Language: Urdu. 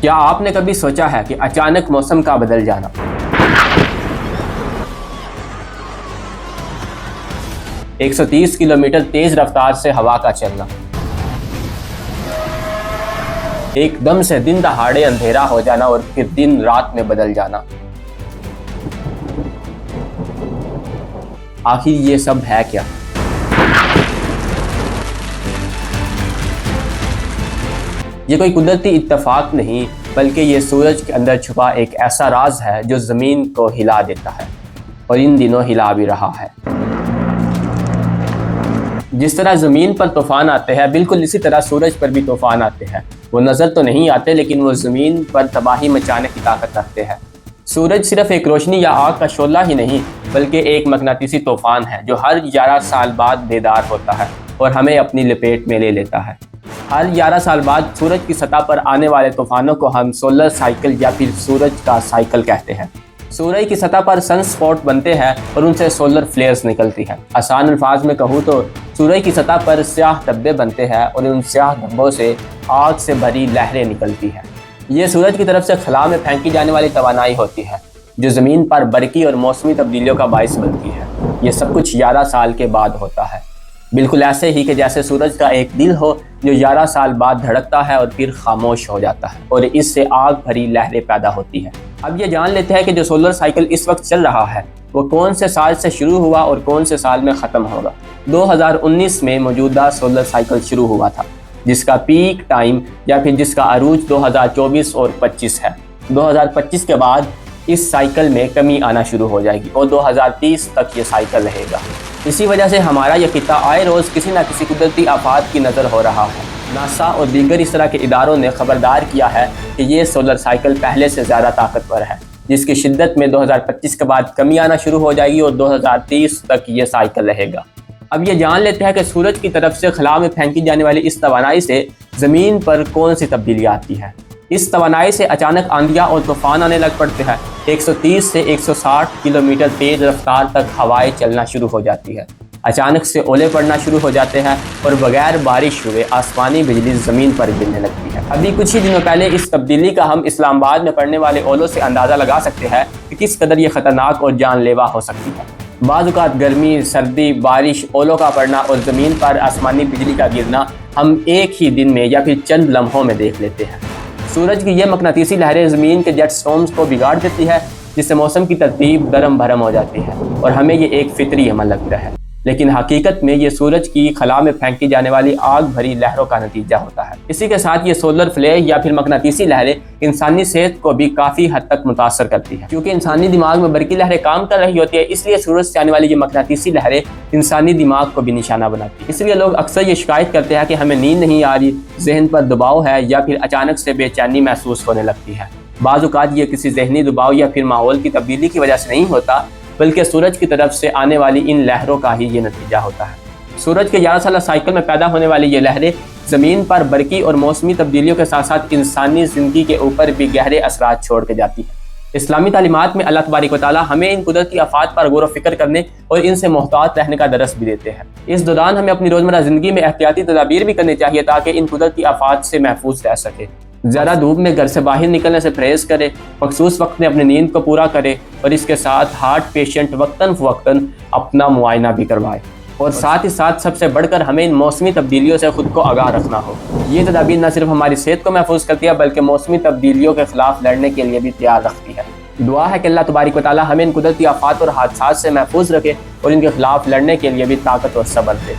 کیا آپ نے کبھی سوچا ہے کہ اچانک موسم کا بدل جانا، ایک سو 130 کلومیٹر تیز رفتار سے ہوا کا چلنا، ایک دم سے دن دہاڑے اندھیرا ہو جانا اور پھر دن رات میں بدل جانا، آخر یہ سب ہے کیا؟ یہ کوئی قدرتی اتفاق نہیں، بلکہ یہ سورج کے اندر چھپا ایک ایسا راز ہے جو زمین کو ہلا دیتا ہے، اور ان دنوں ہلا بھی رہا ہے۔ جس طرح زمین پر طوفان آتے ہیں، بالکل اسی طرح سورج پر بھی طوفان آتے ہیں۔ وہ نظر تو نہیں آتے، لیکن وہ زمین پر تباہی مچانے کی طاقت رکھتے ہیں۔ سورج صرف ایک روشنی یا آگ کا شعلہ ہی نہیں، بلکہ ایک مقناطیسی طوفان ہے جو ہر 11 سال بعد بیدار ہوتا ہے اور ہمیں اپنی لپیٹ میں لے لیتا ہے۔ ہر 11 سال بعد سورج کی سطح پر آنے والے طوفانوں کو ہم سولر سائیکل یا پھر سورج کا سائیکل کہتے ہیں۔ سورج کی سطح پر سن سپاٹ بنتے ہیں اور ان سے سولر فلیئرز نکلتی ہیں۔ آسان الفاظ میں کہوں تو سورج کی سطح پر سیاہ دھبے بنتے ہیں اور ان سیاہ دھبوں سے آگ سے بھری لہریں نکلتی ہیں۔ یہ سورج کی طرف سے خلا میں پھینکی جانے والی توانائی ہوتی ہے جو زمین پر برقی اور موسمی تبدیلیوں کا باعث بنتی ہے۔ یہ سب کچھ 11 سال کے بعد ہوتا ہے، بالکل ایسے ہی کہ جیسے سورج کا ایک دل ہو جو 11 سال بعد دھڑکتا ہے اور پھر خاموش ہو جاتا ہے اور اس سے آگ بھری لہریں پیدا ہوتی ہیں۔ اب یہ جان لیتے ہیں کہ جو سولر سائیکل اس وقت چل رہا ہے وہ کون سے سال سے شروع ہوا اور کون سے سال میں ختم ہوگا۔ 2019 میں موجودہ سولر سائیکل شروع ہوا تھا، جس کا پیک ٹائم یا پھر جس کا عروج 2024 اور 25 ہے۔ 2025 کے بعد اس سائیکل میں کمی آنا شروع ہو جائے گی اور 2030 تک یہ سائیکل رہے گا۔ اسی وجہ سے ہمارا یہ خطہ آئے روز کسی نہ کسی قدرتی آفات کی نظر ہو رہا ہے۔ ناسا اور دیگر اس طرح کے اداروں نے خبردار کیا ہے کہ یہ سولر سائیکل پہلے سے زیادہ طاقتور ہے، جس کی شدت میں 2025 کے بعد کمی آنا شروع ہو جائے گی اور 2030 تک یہ سائیکل رہے گا۔ اب یہ جان لیتے ہیں کہ سورج کی طرف سے خلا میں پھینکی جانے والی اس توانائی سے زمین پر کون سی تبدیلی آتی ہے۔ اس توانائی سے اچانک آندھیاں اور طوفان آنے لگ پڑتے ہیں۔ 130 سے 160 کلومیٹر تیز رفتار تک ہوائیں چلنا شروع ہو جاتی ہے۔ اچانک سے اولے پڑنا شروع ہو جاتے ہیں اور بغیر بارش ہوئے آسمانی بجلی زمین پر گرنے لگتی ہے۔ ابھی کچھ ہی دنوں پہلے اس تبدیلی کا ہم اسلام آباد میں پڑنے والے اولوں سے اندازہ لگا سکتے ہیں کہ کس قدر یہ خطرناک اور جان لیوا ہو سکتی ہے۔ بعض اوقات گرمی، سردی، بارش، اولوں کا پڑنا اور زمین پر آسمانی بجلی کا گرنا ہم ایک ہی دن میں یا پھر چند لمحوں میں دیکھ لیتے ہیں۔ سورج کی یہ مقناطیسی لہریں زمین کے جیٹ سٹارمز کو بگاڑ دیتی ہے، جس سے موسم کی ترتیب درم بھرم ہو جاتی ہے اور ہمیں یہ ایک فطری عمل لگتا ہے، لیکن حقیقت میں یہ سورج کی خلا میں پھینکی جانے والی آگ بھری لہروں کا نتیجہ ہوتا ہے۔ اسی کے ساتھ یہ سولر فلیئر یا پھر مقناطیسی لہریں انسانی صحت کو بھی کافی حد تک متاثر کرتی ہیں، کیونکہ انسانی دماغ میں برقی لہریں کام کر رہی ہوتی ہے، اس لیے سورج سے آنے والی یہ مقناطیسی لہریں انسانی دماغ کو بھی نشانہ بناتی ہیں۔ اس لیے لوگ اکثر یہ شکایت کرتے ہیں کہ ہمیں نیند نہیں آ رہی، ذہن پر دباؤ ہے یا پھر اچانک سے بے چینی محسوس ہونے لگتی ہے۔ بعض اوقات یہ کسی ذہنی دباؤ یا پھر ماحول کی تبدیلی کی وجہ سے نہیں ہوتا، بلکہ سورج کی طرف سے آنے والی ان لہروں کا ہی یہ نتیجہ ہوتا ہے۔ سورج کے 11 سالہ سائیکل میں پیدا ہونے والی یہ لہریں زمین پر برقی اور موسمی تبدیلیوں کے ساتھ ساتھ انسانی زندگی کے اوپر بھی گہرے اثرات چھوڑ کے جاتی ہیں۔ اسلامی تعلیمات میں اللہ تبارک و تعالیٰ ہمیں ان قدرتی آفات پر غور و فکر کرنے اور ان سے محتاط رہنے کا درس بھی دیتے ہیں۔ اس دوران ہمیں اپنی روزمرہ زندگی میں احتیاطی تدابیر بھی کرنی چاہیے تاکہ ان قدرتی آفات سے محفوظ رہ سکے۔ زیادہ دھوپ میں گھر سے باہر نکلنے سے پرہیز کرے، مخصوص وقت میں اپنی نیند کو پورا کرے اور اس کے ساتھ ہارٹ پیشنٹ وقتاً فوقتاً اپنا معائنہ بھی کروائے، اور ساتھ ہی ساتھ سب سے بڑھ کر ہمیں ان موسمی تبدیلیوں سے خود کو آگاہ رکھنا ہو۔ یہ تدابیر نہ صرف ہماری صحت کو محفوظ کرتی ہے بلکہ موسمی تبدیلیوں کے خلاف لڑنے کے لیے بھی تیار رکھتی ہے۔ دعا ہے کہ اللہ تبارک و تعالیٰ ہمیں ان قدرتی آفات اور حادثات سے محفوظ رکھے اور ان کے خلاف لڑنے کے لیے بھی طاقت اور صبر دے۔